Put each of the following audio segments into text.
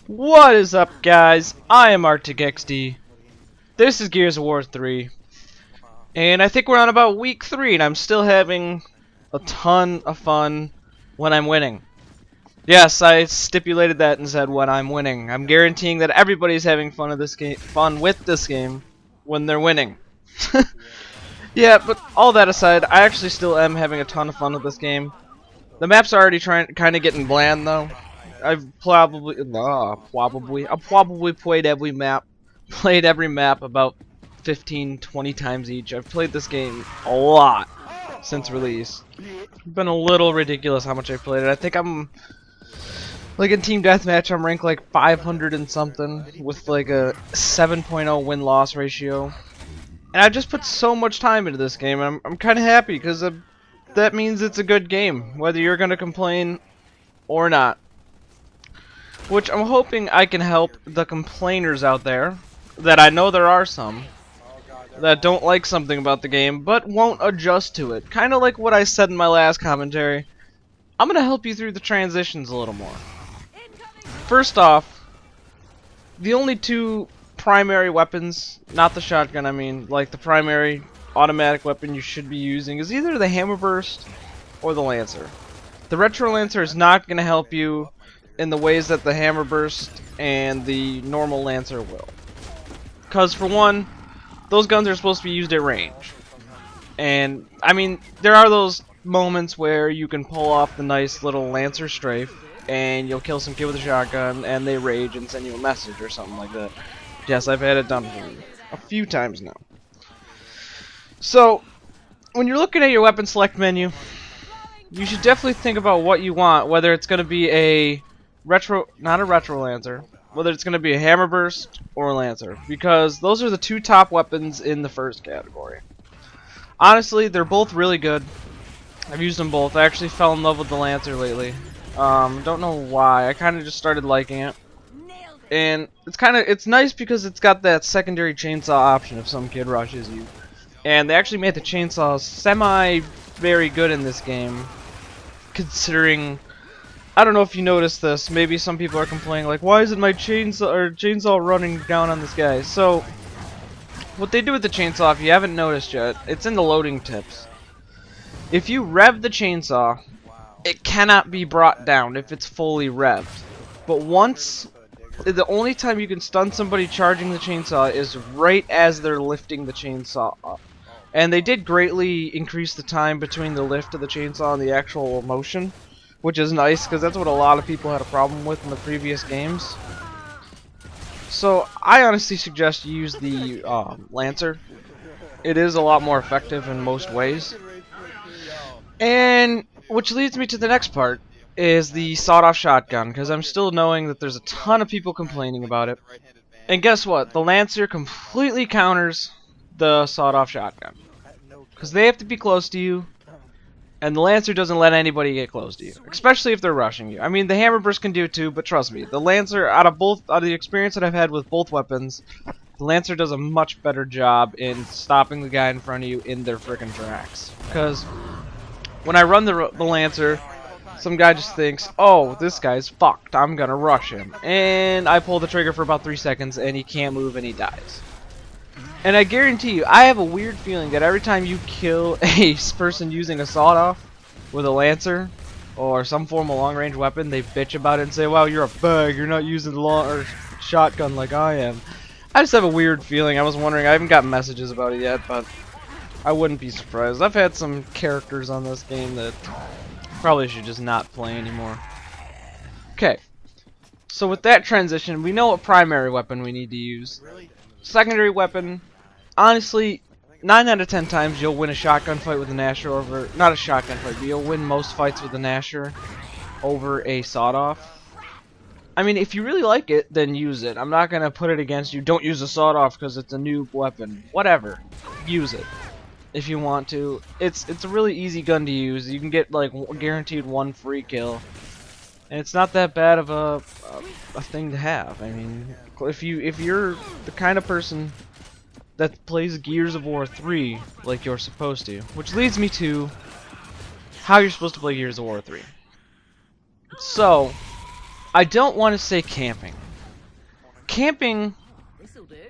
What is up, guys? I am ArcticXD. This is Gears of War 3. And I think we're on about week 3, and I'm still having a ton of fun when I'm winning. Yes, I stipulated that and said when I'm winning. I'm guaranteeing that everybody's having fun with this game when they're winning. Yeah, but all that aside, I actually still am having a ton of fun with this game. The map's already kind of getting bland though. I've probably played every map about 15, 20 times each. I've played this game a lot since release. It's been a little ridiculous how much I've played it. I think I'm like in Team Deathmatch, I'm ranked like 500 and something with like a 7.0 win-loss ratio. And I just put so much time into this game, and I'm kind of happy because that means it's a good game, whether you're gonna complain or not. Which I'm hoping I can help the complainers out there, that I know there are some, that don't like something about the game, but won't adjust to it. Kind of like what I said in my last commentary. I'm going to help you through the transitions a little more. First off, the only two primary weapons, not the shotgun, I mean, like the primary automatic weapon you should be using is either the Hammer Burst or the Lancer. The Retro Lancer is not going to help you in the ways that the Hammer Burst and the normal Lancer will. Because for one, those guns are supposed to be used at range. And, I mean, there are those moments where you can pull off the nice little Lancer strafe and you'll kill some kid with a shotgun and they rage and send you a message or something like that. Yes, I've had it done for me a few times now. So, when you're looking at your weapon select menu, you should definitely think about what you want, whether it's going to be a not a Retro Lancer, whether it's going to be a Hammer Burst or a Lancer, because those are the two top weapons in the first category. Honestly, they're both really good. I've used them both. I actually fell in love with the Lancer lately. Don't know why. I kind of just started liking it. And it's nice because it's got that secondary chainsaw option if some kid rushes you. And they actually made the chainsaw very good in this game, considering, I don't know if you noticed this, maybe some people are complaining like, why isn't my chainsaw running down on this guy? So what they do with the chainsaw, if you haven't noticed yet, it's in the loading tips. If you rev the chainsaw, it cannot be brought down if it's fully revved. But the only time you can stun somebody charging the chainsaw is right as they're lifting the chainsaw up. And they did greatly increase the time between the lift of the chainsaw and the actual motion, which is nice because that's what a lot of people had a problem with in the previous games. So I honestly suggest you use the Lancer. It is a lot more effective in most ways. And which leads me to the next part, is the sawed-off shotgun, because I'm still knowing that there's a ton of people complaining about it. And guess what? The Lancer completely counters the sawed-off shotgun, because they have to be close to you, and the Lancer doesn't let anybody get close to you, especially if they're rushing you. I mean, the Hammer Burst can do it too, but trust me, the Lancer, out of the experience that I've had with both weapons, the Lancer does a much better job in stopping the guy in front of you in their frickin' tracks. Because when I run the Lancer, some guy just thinks, oh, this guy's fucked, I'm gonna rush him. And I pull the trigger for about 3 seconds and he can't move and he dies. And I guarantee you, I have a weird feeling that every time you kill a person using a sawed-off with a Lancer or some form of long-range weapon, they bitch about it and say, wow, you're a bug, you're not using the shotgun like I am. I just have a weird feeling. I was wondering, I haven't gotten messages about it yet, but I wouldn't be surprised. I've had some characters on this game that probably should just not play anymore. Okay, so with that transition, we know what primary weapon we need to use. Secondary weapon, honestly, 9 out of 10 times you'll win a shotgun fight with a Gnasher over, not a shotgun fight, but you'll win most fights with a Gnasher over a sawed-off. I mean, if you really like it, then use it. I'm not gonna put it against you. Don't use a sawed-off because it's a new weapon. Whatever, use it if you want to. It's a really easy gun to use. You can get like guaranteed 1 free kill, and it's not that bad of a thing to have. I mean, if you're the kind of person that plays Gears of War 3 like you're supposed to, which leads me to how you're supposed to play Gears of War 3. So, I don't want to say camping, camping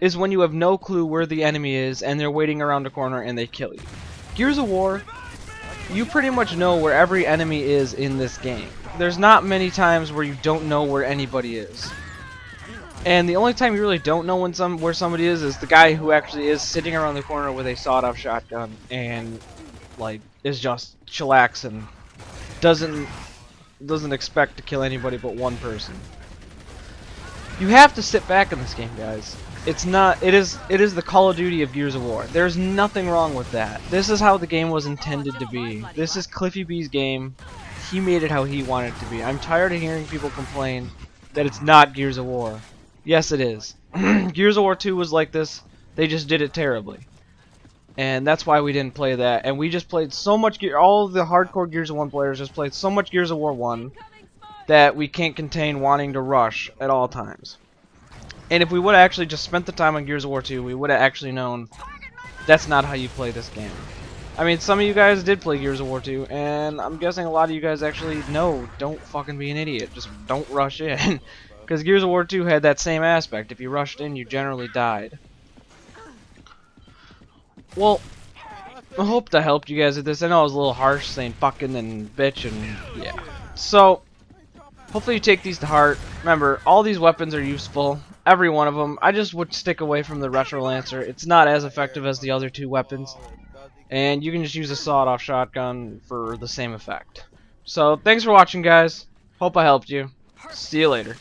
is when you have no clue where the enemy is and they're waiting around a corner and they kill you. Gears of War, you pretty much know where every enemy is in this game. There's not many times where you don't know where anybody is. And the only time you really don't know where somebody is the guy who actually is sitting around the corner with a sawed-off shotgun and like is just chillaxing, doesn't expect to kill anybody but one person. You have to sit back in this game, guys. It's not. It is the Call of Duty of Gears of War. There's nothing wrong with that. This is how the game was intended to be. This is Cliffy B's game. He made it how he wanted it to be. I'm tired of hearing people complain that it's not Gears of War. Yes, it is. Gears of War 2 was like this. They just did it terribly. And that's why we didn't play that. And we just played so much all of the hardcore Gears of War players just played so much Gears of War 1 that we can't contain wanting to rush at all times. And if we would have actually just spent the time on Gears of War 2, we would have actually known that's not how you play this game. I mean, some of you guys did play Gears of War 2, and I'm guessing a lot of you guys actually know, don't fucking be an idiot. Just don't rush in. Because Gears of War 2 had that same aspect. If you rushed in, you generally died. Well, I hope that helped you guys with this. I know I was a little harsh saying fucking and bitch and yeah. So, hopefully you take these to heart. Remember, all these weapons are useful. Every one of them. I just would stick away from the Retro Lancer. It's not as effective as the other two weapons. And you can just use a sawed-off shotgun for the same effect. So, thanks for watching, guys. Hope I helped you. See you later.